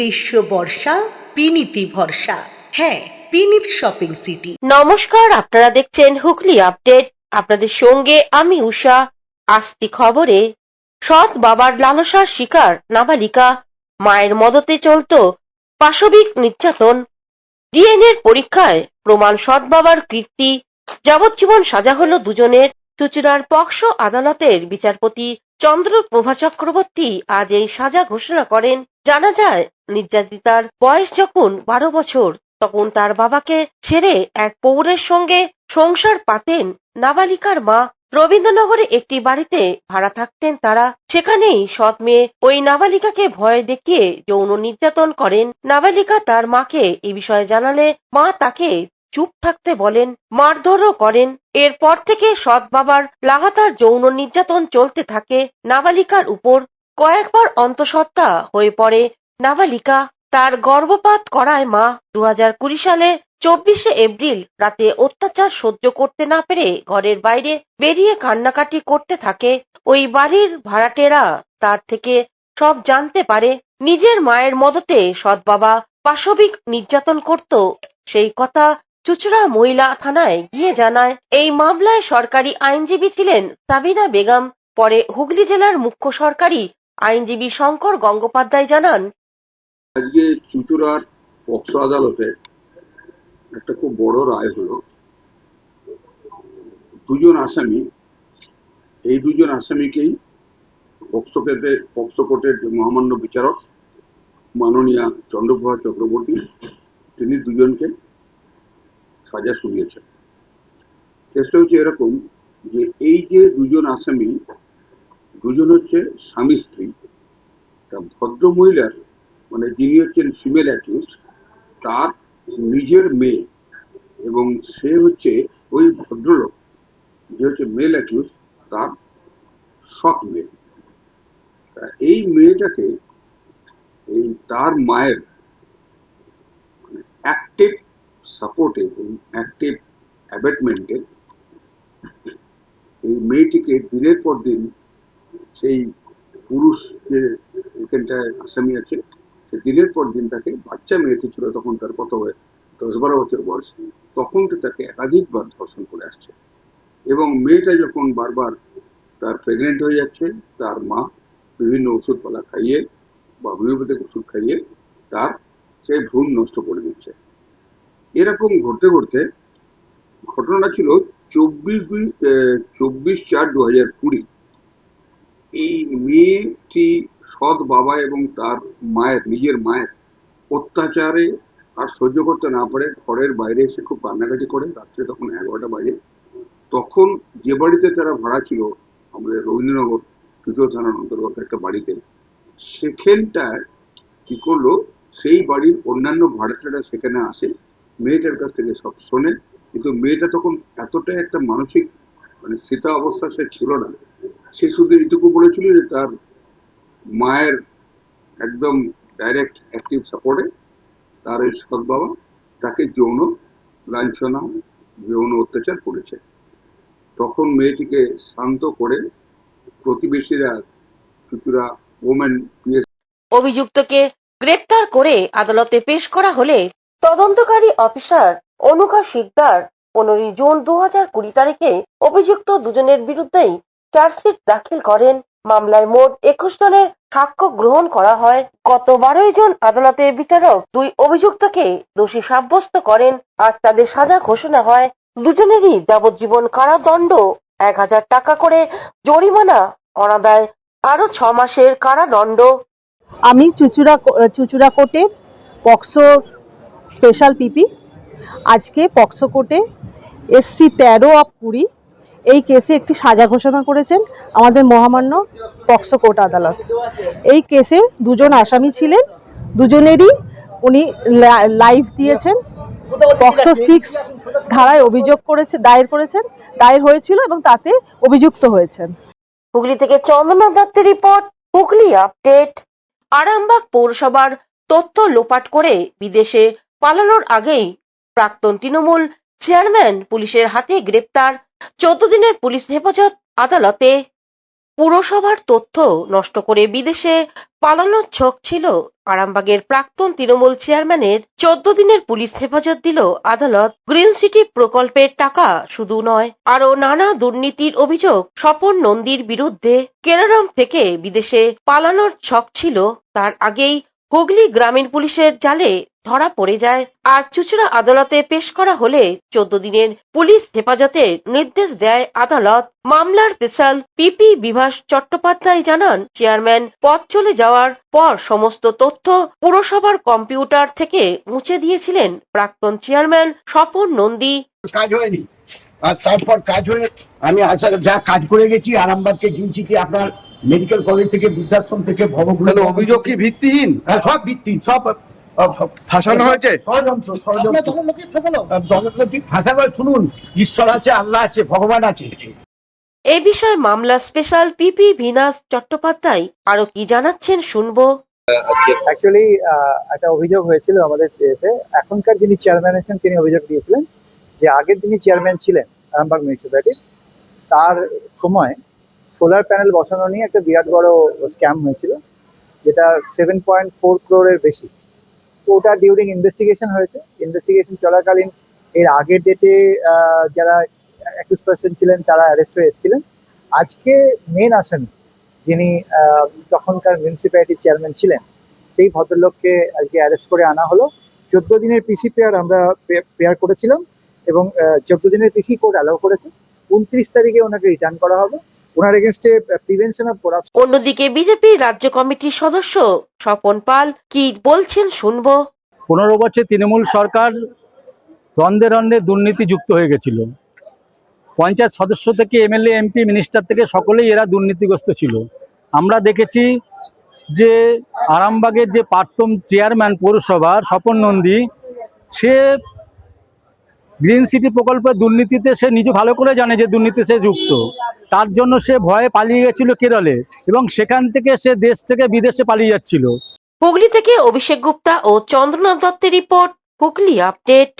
গ্রীষ্ম বর্ষা বিনীতি ভরসা। হ্যাঁ, বিনীত শপিং সিটি। নমস্কার, আপনারা দেখছেন হুগলি আপডেট। আপনাদের সঙ্গে আমি উষা। আসতি খবরে, সৎ বাবার লালসার শিকার নাবালিকা, মায়ের মদতে চলত পাশবিক নির্যাতন। ডিএনএর পরীক্ষায় প্রমাণ সৎ বাবার কীর্তি। যাবজ্জীবন সাজা হলো দুজনের। চুঁচুড়ার পক্সো আদালতের বিচারপতি চন্দ্রপ্রভা চক্রবর্তী আজ এই সাজা ঘোষণা করেন। জানা যায়, নির্যাতিতার বয়স যখন 12 বছর, তখন তার বাবাকে ছেড়ে এক পৌরের সঙ্গে সংসার পাতেন নাবালিকার মা। রবীন্দ্রনগরে একটি বাড়িতে ভাড়া থাকতেন তারা। সেখানেই সৎ মেয়ে ওই নাবালিকাকে ভয় দেখিয়ে যৌন নির্যাতন করেন। নাবালিকা তার মাকে এ বিষয়ে জানালে মা তাকে চুপ থাকতে বলেন, মারধরও করেন। এরপর থেকে সৎ বাবার লাগাতার যৌন নির্যাতন চলতে থাকে নাবালিকার উপর। কয়েকবার অন্তঃসত্ত্বা হয়ে পড়ে নাবালিকা। তার গর্ভপাত করায় মা 2020 সালে 24শে এপ্রিল রাতে অত্যাচার সহ্য করতে না পেরে ঘরের বাইরে বেরিয়ে কান্নাকাটি করতে থাকে। ওই বাড়ির ভাড়াটেরা তার থেকে সব জানতে পারে। নিজের মায়ের মদতে সৎ বাবা পাশবিক নির্যাতন করত, সেই কথা চুঁচুড়া মহিলা থানায় গিয়ে জানায়। এই মামলায় সরকারি আইনজীবী ছিলেন সাবিনা বেগম। পরে হুগলি জেলার মুখ্য সরকারি আইনজীবী শঙ্কর গঙ্গোপাধ্যায় জানান, আজকে চুঁচুড়ার পক্সো আদালতে একটা খুব বড় রায় হলো। দুজন আসামি, এই দুজন আসামিকেই পক্সো কোর্টের মহামান্য বিচারক মাননীয়া চন্দ্রপ্রভা চক্রবর্তী তিনি দুজনকে সাজা শুনিয়েছেন। কেসটা হচ্ছে এরকম যে এই যে দুজন আসামি, দুজন হচ্ছে স্বামী স্ত্রী। ভদ্র মহিলার মানে যিনি হচ্ছেন ফিমেল অ্যাকিউজ, তার নিজের মেয়ে, এবং সে হচ্ছে ওই ভদ্রলোক যে হচ্ছে মেল অ্যাকিউজ, তার সৎ মেয়ে। এই মেয়েটাকে এই তার মায়ের অ্যাক্টিভ সাপোর্টে এবং অ্যাক্টিভ অ্যাবেটমেন্টে এই মেয়েটিকে দিনের পর দিন সেই পুরুষ যে এখানটায় আসামি আছে, সে দিনের পর দিন তাকে, বাচ্চা মেয়েটি ছিল তখন, তার কত হয় 10-12 বছর বয়স, তখন তাকে একাধিকবার ধর্ষণ করে আসছে। এবং মেয়েটা যখন বারবার তার প্রেগনেন্ট হয়ে যাচ্ছে, তার মা বিভিন্ন ওষুধপালা খাইয়ে বা হোমিওপ্যাথিক ওষুধ খাইয়ে তার সেই ভ্রূণ নষ্ট করে দিচ্ছে। এরকম ঘটতে ঘটতে ঘটনাটা ছিল 24/4/2020। এই মেয়েটি সৎ বাবা এবং তার মায়ের, নিজের মায়ের অত্যাচারে আর সহ্য করতে না পারে ঘরের বাইরে এসে খুব কান্নাকাটি করে। রাত্রে তখন 11টা বাজে। তখন যে বাড়িতে তারা ভাড়া ছিল, আমাদের রবীন্দ্রনগর তৃতীয় থানার অন্তর্গত একটা বাড়িতে, সেখানটায় কি করলো, সেই বাড়ির অন্যান্য ভাড়াটেরা সেখানে আসে, মেয়েটার কাছ থেকে সব শোনে। কিন্তু মেয়েটা তখন এতটাই একটা মানসিক মানে স্থিতা অবস্থা সে ছিল না। সে শুধু এইটুকু বলেছিল যে তার মায়ের একদম ডাইরেক্ট অ্যাক্টিভ সাপোর্টে তার এই সৎ বাবা তাকে যৌন লাঞ্ছনা, যৌন অত্যাচার করেছে। তখন মেয়েটিকে শান্ত করে প্রতিবেশীরা চুঁচুড়া ওমেন পিএস অভিযুক্তকে গ্রেপ্তার করে আদালতে পেশ করা হলে তদন্তকারী অফিসার অনুকা শিকদার 15 জুন 2020 তারিখে অভিযুক্ত দুজনের বিরুদ্ধেই চার্জশিট দাখিল করেন। মামলায় মোট 21 জনের সাক্ষ্য গ্রহণ করা হয়। গত 12 জুন আদালতের বিচারক দুই অভিযুক্তকে দোষী সাব্যস্ত করেন। আজ তাদের সাজা ঘোষণা হয়। দুজনেরই যাবজ্জীবন কারাদণ্ড, 1000 টাকা করে জরিমানা, অনাদায় আরো 6 মাসের কারাদণ্ড। আমি চুঁচুড়া কোর্টের পক্সো স্পেশাল পিপি। আজকে পক্সো কোর্টে SC 13/20 এই কেসে একটি সাজা ঘোষণা করেছেন আমাদের মহামান্য পক্সো কোর্ট আদালত। এই কেসে দুজন আসামি ছিলেন, দুজনেরই উনি লাইভ দিয়েছেন। পক্সো 6 ধারায় অভিযোগ দায়ের হয়েছিল এবং তাতে অভিযুক্ত হয়েছেন। হুগলি থেকে চন্দনা দত্তের রিপোর্ট, হুগলি আপডেট। আরামবাগ পৌরসভার তথ্য লোপাট করে বিদেশে পালানোর আগেই প্রাক্তন তৃণমূল চেয়ারম্যান পুলিশের হাতে গ্রেপ্তার। 14 দিনের পুলিশ হেফাজত আদালতে। পুরসভার তথ্য নষ্ট করে বিদেশে পালানোর ছক ছিল আরামবাগের প্রাক্তন তৃণমূল চেয়ারম্যানের। 14 দিনের পুলিশ হেফাজত দিল আদালত। গ্রিন সিটি প্রকল্পের টাকা শুধু নয়, আরো নানা দুর্নীতির অভিযোগ স্বপন নন্দীর বিরুদ্ধে। কেরারম থেকে বিদেশে পালানোর ছক ছিল তার আগেই হুগলি গ্রামীণ পুলিশের জালে ধরা পড়ে যায়। আজ চুঁচুড়া আদালতে পেশ করা হলে 14 দিনের পুলিশ হেফাজতের নির্দেশ দেয় আদালত। মামলার স্পেশাল পিপি বিভাস চট্টোপাধ্যায় জানান, চেয়ারম্যান পদ চলে যাওয়ার পর সমস্ত তথ্য পুরসভার কম্পিউটার থেকে মুছে দিয়েছিলেন প্রাক্তন চেয়ারম্যান স্বপন নন্দী। কাজ হয়নি, আর তারপর কাজ হয়ে আমি আশা যা কাজ করে গেছি আরামবাগকে জিনসিটি আপনার মেডিকেল কলেজ থেকে বৃদ্ধাশ্রম থেকে ভবগুলো তাহলে অভিযোগ কি ভিত্তিহীন? সব ভিত্তি, সব ফাঁসানো হয়েছে? ষড়যন্ত্র দলনৈতিক ভাষাগুলো শুনুন, ঈশ্বর আছে, আল্লাহ আছে, ভগবান আছে। এ বিষয়ে মামলা স্পেশাল পিপি ভিনাস চট্টোপাধ্যায় আরো কি জানাচ্ছেন শুনবো। অ্যাকচুয়ালি একটা অভিযোগ হয়েছিল আমাদের এতে। এখনকার যিনি চেয়ারম্যান আছেন তিনি অভিযোগ দিয়েছিলেন যে আগের যিনি চেয়ারম্যান ছিলেন আরামবাগ মিউনিসিপ্যালিটির, তার সময় সোলার প্যানেল বসানো নিয়ে একটা বিরাট বড় স্ক্যাম হয়েছিল, যেটা 7.4 crore বেশি। তো ওটা ডিউরিং ইনভেস্টিগেশন হয়েছে। ইনভেস্টিগেশন চলাকালীন এর আগের ডেটে যারা অ্যাকিউজ পার্সন ছিলেন তারা অ্যারেস্ট হয়ে এসেছিলেন। আজকে মেন আসামি যিনি তখনকার মিউনিসিপ্যালিটির চেয়ারম্যান ছিলেন, সেই ভদ্রলোককে আজকে অ্যারেস্ট করে আনা হলো। 14 দিনের পিসি পেয়ার আমরা পেয়ার করেছিলাম এবং 14 দিনের পিসি কোর্ট অ্যালাউ করেছে। 29 তারিখে ওনাকে রিটার্ন করা হবে। ওনার এগেনস্টে প্রিভেনশন অফ করাপশন। অন্যদিকে বিজেপির রাজ্য কমিটির সদস্য স্বপন পাল কি বলছেন শুনবো। 15 বছর তৃণমূল সরকার রন্ধে রন্ধে দুর্নীতি যুক্ত হয়ে গেছিল। পঞ্চায়েত সদস্য থেকে এমএলএ, এমপি, মিনিস্টার থেকে সকলেই এরা দুর্নীতিগ্রস্ত ছিল। আমরা দেখেছি যে আরামবাগের যে প্রাক্তন চেয়ারম্যান পৌরসভার স্বপন নন্দী, সে গ্রিন সিটি প্রকল্পের দুর্নীতিতে সে নিজে ভালো করে জানে যে দুর্নীতি সে যুক্ত। তার জন্য সে ভয়ে পালিয়ে গেছিল কেরলে, এবং সেখান থেকে সে দেশ থেকে বিদেশে পালিয়ে যাচ্ছিল। হুগলি থেকে অভিষেক গুপ্তা ও চন্দ্রনাথ দত্তের রিপোর্ট, হুগলি আপডেট।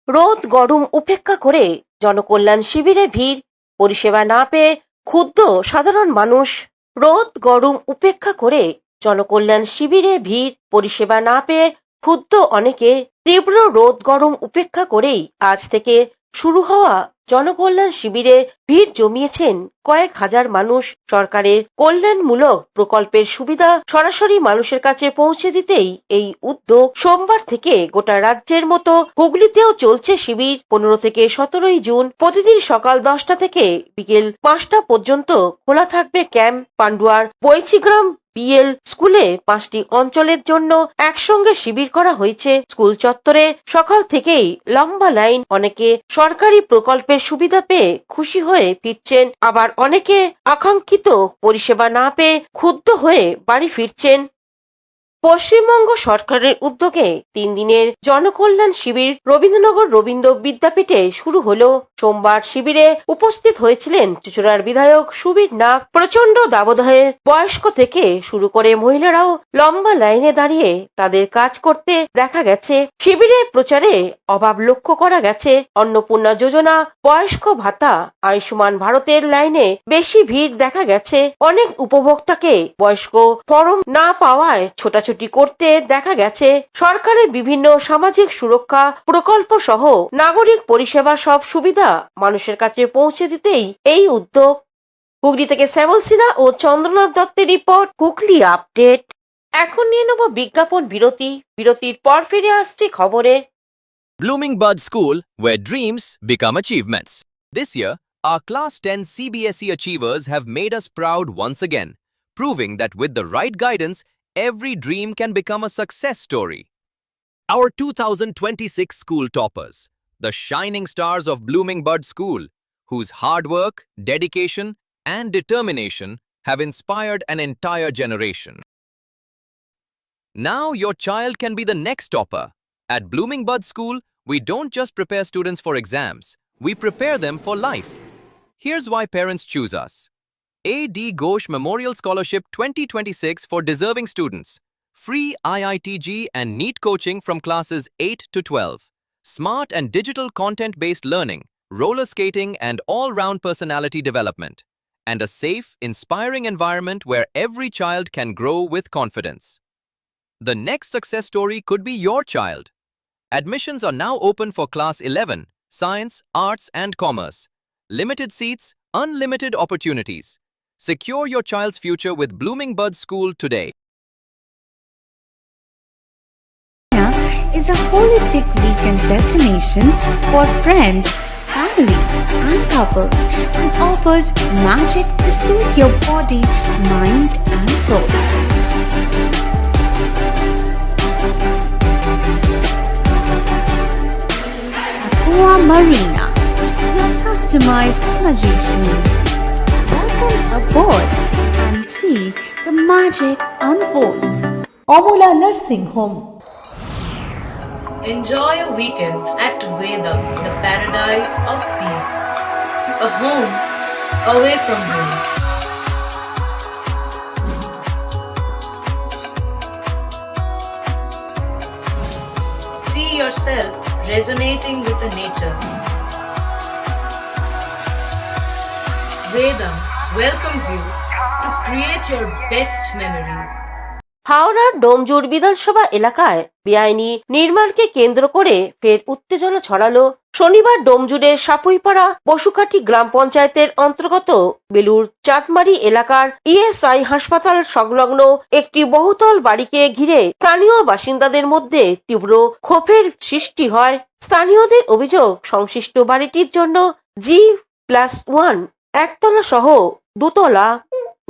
রোদ গরম উপেক্ষা করে জনকল্যাণ শিবিরে ভিড়, পরিষেবা না পেয়ে ক্ষুব্ধ সাধারণ মানুষ। রোদ গরম উপেক্ষা করে জনকল্যাণ শিবিরে ভিড়, পরিষেবা না পেয়ে ক্ষুব্ধ অনেকে। তীব্র রোদ গরম উপেক্ষা করেই আজ থেকে শুরু হওয়া জনকল্যাণ শিবিরে ভিড় জমিয়েছেন কয়েক হাজার মানুষ। সরকারের কল্যাণমূলক প্রকল্পের সুবিধা সরাসরি মানুষের কাছে পৌঁছে দিতেই এই উদ্যোগ। সোমবার থেকে গোটা রাজ্যের মতো হুগলিতেও চলছে শিবির। 15 থেকে 17 জুন প্রতিদিন সকাল 10টা থেকে বিকেল 5টা পর্যন্ত খোলা থাকবে ক্যাম্প। পান্ডুয়ার বৈচিগ্রাম বিএল স্কুলে 5টি অঞ্চলের জন্য একসঙ্গে শিবির করা হয়েছে। স্কুল চত্বরে সকাল থেকেই লম্বা লাইন। অনেকে সরকারি প্রকল্পের সুবিধা পেয়ে খুশি হয়ে ফিরছেন, আবার অনেকে আকাঙ্ক্ষিত পরিষেবা না পেয়ে ক্ষুব্ধ হয়ে বাড়ি ফিরছেন। পশ্চিমবঙ্গ সরকারের উদ্যোগে 3 দিনের জনকল্যাণ শিবির রবীন্দ্রনগর রবীন্দ্র বিদ্যাপীঠে শুরু হলো। সোমবার শিবিরে উপস্থিত হয়েছিলেন চুঁচুড়ার বিধায়ক সুবীর নাগ। প্রচন্ড দাবদাহের বয়স্ক থেকে শুরু করে মহিলারাও লম্বা লাইনে দাঁড়িয়ে তাদের কাজ করতে দেখা গেছে। শিবিরে প্রচারে অভাব লক্ষ্য করা গেছে। অন্নপূর্ণা যোজনা, বয়স্ক ভাতা, আয়ুষ্মান ভারতের লাইনে বেশি ভিড় দেখা গেছে। অনেক উপভোক্তাকে বয়স্ক ফরম না পাওয়ায় ছোটাছুটি করতে দেখা গেছে। সরকারের বিভিন্ন সামাজিক সুরক্ষা প্রকল্প সহ নাগরিক পরিষেবা সব সুবিধা মানুষের কাছে পৌঁছে দিতেই এই উদ্যোগ। হুগলি থেকে শ্যামল সিনহা ও চন্দ্রনাথ দত্তের রিপোর্ট, হুগলি আপডেট। এখন নিয়ে নেব বিজ্ঞাপন বিরতি। বিরতির পর ফিরে আসছি খবরে। Blooming Bud School, where dreams become achievements. This year, our Class 10 CBSE achievers have made us proud once again, proving that with the right guidance, every dream can become a success story. Our 2026 school toppers, the shining stars of Blooming Bud School, whose hard work, dedication, and determination have inspired an entire generation. Now your child can be the next topper. At Blooming Bud School, we don't just prepare students for exams, we prepare them for life. Here's why parents choose us. A.D. Ghosh Memorial Scholarship 2026 for deserving students. Free IITG and NEET coaching from classes 8 to 12. Smart and digital content-based learning, roller skating and all-round personality development. and a safe, inspiring environment where every child can grow with confidence. The next success story could be your child. Admissions are now open for Class 11, Science, Arts and Commerce. Limited seats, unlimited opportunities. Secure your child's future with Blooming Buds School today. Is a holistic weekend destination for friends, family, and couples and offers magic to soothe your body, mind, and soul. Aqua Marina, your customized magician. Welcome aboard and see the magic unfold. Amala nursing home. Enjoy a weekend at Vedam, the paradise of peace. A home away from home. See yourself resonating with the nature. Vedam welcomes you to create your best memories. হাওড়ার ডোমজুড় বিধানসভা এলাকায় বেআইনি নির্মাণকে কেন্দ্র করে ফের উত্তেজনা ছড়ালো। শনিবার ডোমজুড়ের সাপুইপাড়া বসুকাঠি গ্রাম পঞ্চায়েতের অন্তর্গত বেলুর চাঁদমারি এলাকার ইএসআই হাসপাতাল সংলগ্ন একটি বহুতল বাড়িকে ঘিরে স্থানীয় বাসিন্দাদের মধ্যে তীব্র ক্ষোভের সৃষ্টি হয়। স্থানীয়দের অভিযোগ, সংশ্লিষ্ট বাড়িটির জন্য G+1 একতলা সহ দুতলা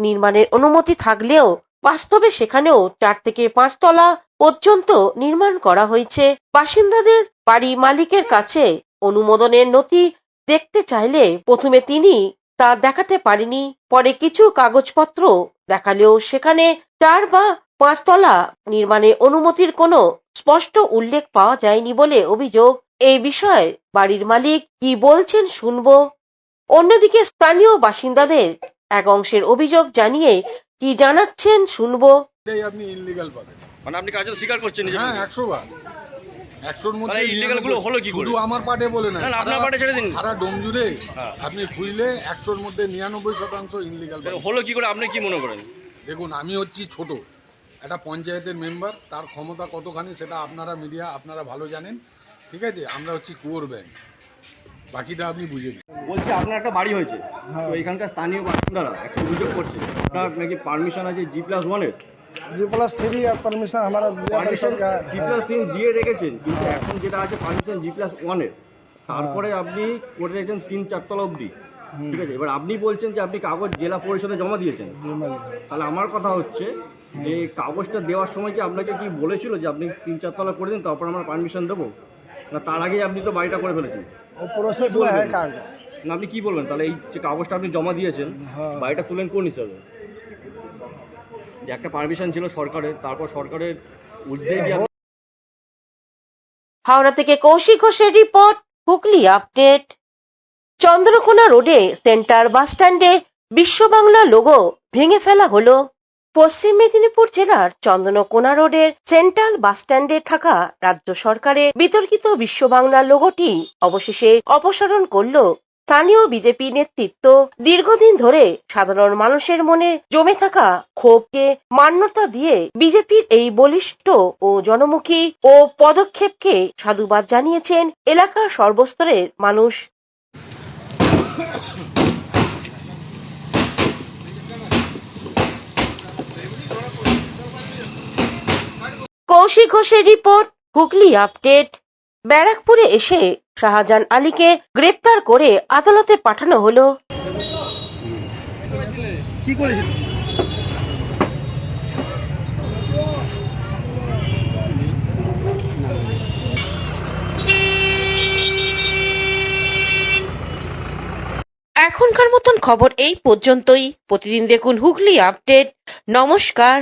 নির্মাণের অনুমতি থাকলেও বাস্তবে সেখানেও 4 থেকে 5 তলা পর্যন্ত নির্মাণ করা হয়েছে। বাসিন্দাদের বাড়ি মালিকের কাছে অনুমোদনের নথি দেখতে চাইলে প্রথমে তিনি তা দেখাতে পারেনি, পরে কিছু কাগজপত্র দেখালেও সেখানে 4 বা 5 তলা নির্মাণের অনুমতির কোনো স্পষ্ট উল্লেখ পাওয়া যায়নি বলে অভিযোগ। এই বিষয়ে বাড়ির মালিক কি বলছেন শুনবো। অন্যদিকে স্থানীয় বাসিন্দাদের এক অংশের অভিযোগ জানিয়ে কি জানাচ্ছেন শুনবো। আপনি ইনলিগাল পাবেন, মানে আপনি কাজটা স্বীকার করছেন? হ্যাঁ, 100 বার। 100-র মধ্যে ইনলিগাল গুলো হলো কি করে? শুধু আমার পাটে বলে না, আপনার পাটে ছেড়ে দিন। সারা ডোমজুড়ে আপনি খুইলে 100-র মধ্যে 99% ইনলিগাল। হলো কি করে আপনি কি মনে করেন? দেখুন, আমি হচ্ছি ছোট একটা পঞ্চায়েতের মেম্বার, তার ক্ষমতা কতখানি সেটা আপনারা মিডিয়া আপনারা ভালো জানেন, ঠিক আছে? আমরা হচ্ছি কুয়োর ব্যাংক, বাকিটা আপনি বুঝে নিন। বলছি আপনার একটা বাড়ি হয়েছে, তো এখানকার স্থানীয় বাসিন্দারা একটা অভিযোগ করছে আপনার নাকি পারমিশন আছে G+1 এর। G+3 परमिशन हमारा G+3 দিয়ে রেখেছেন, কিন্তু এখন যেটা আছে পারমিশন G+1 এর, তারপরে আপনি করে রেখেছেন 3-4 তলা অবধি, ঠিক আছে? এবার আপনি বলছেন যে আপনি কাগজ জেলা পরিষদে জমা দিয়েছেন। তাহলে আমার কথা হচ্ছে যে কাগজটা দেওয়ার সময় কি আপনাকে কি বলেছিল যে আপনি 3-4 তলা করে দিন, তারপর আমরা পারমিশন দেবো? না তার আগেই আপনি তো বাড়িটা করে ফেলেছেন? না আপনি কি বলবেন তাহলে? এই যে কাগজটা আপনি জমা দিয়েছেন, বাড়িটা তুলেন কোন হিসাবে? যে একটা পারমিশন ছিল সরকারের, তারপর সরকারের ঊর্ধ্বে গিয়ে। হাওড়া থেকে কৌশিক ঘোষের রিপোর্ট, হুগলি আপডেট। চন্দ্রকোনা রোডে সেন্টার বাস স্ট্যান্ডে বিশ্ব বাংলা লোগো ভেঙে ফেলা হলো। পশ্চিম মেদিনীপুর জেলার চন্দ্রকোনা রোডের সেন্ট্রাল বাস স্ট্যান্ডে থাকা রাজ্য সরকারের বিতর্কিত বিশ্ব বাংলা লোগোটি অবশেষে অপসারণ করল স্থানীয় বিজেপি নেতৃত্ব। দীর্ঘদিন ধরে সাধারণ মানুষের মনে জমে থাকা ক্ষোভকে মান্যতা দিয়ে বিজেপির এই বলিষ্ঠ ও জনমুখী ও পদক্ষেপকে সাধুবাদ জানিয়েছেন এলাকার সর্বস্তরের মানুষ। কৌশিক ঘোষের রিপোর্ট, হুগলি আপডেট। ব্যারাকপুরে এসে শাহজাহান আলীকে গ্রেপ্তার করে আদালতে পাঠানো হলো। কি করেছিল? এখনকার মতন খবর এই পর্যন্তই। প্রতিদিন দেখুন হুগলি আপডেট। নমস্কার।